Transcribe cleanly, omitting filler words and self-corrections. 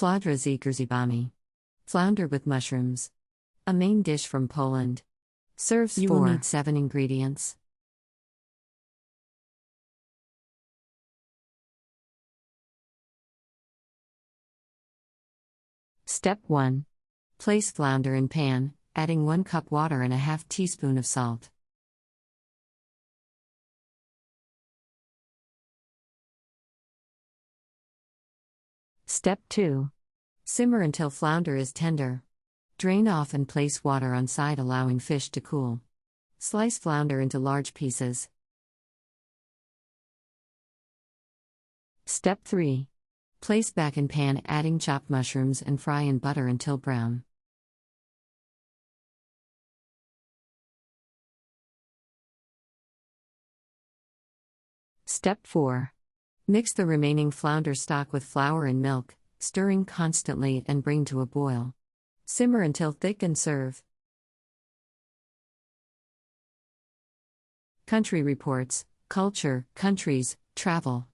Fladra Z Grzybami. Flounder with mushrooms. A main dish from Poland. Serves You will need 7 ingredients. Step 1. Place flounder in pan, adding 1 cup water and a half teaspoon of salt. Step 2. Simmer until flounder is tender. Drain off and place water on side, allowing fish to cool. Slice flounder into large pieces. Step 3. Place back in pan, adding chopped mushrooms and fry in butter until brown. Step 4. Mix the remaining flounder stock with flour and milk, stirring constantly and bring to a boil. Simmer until thick and serve. Country Reports, Culture, Countries, Travel.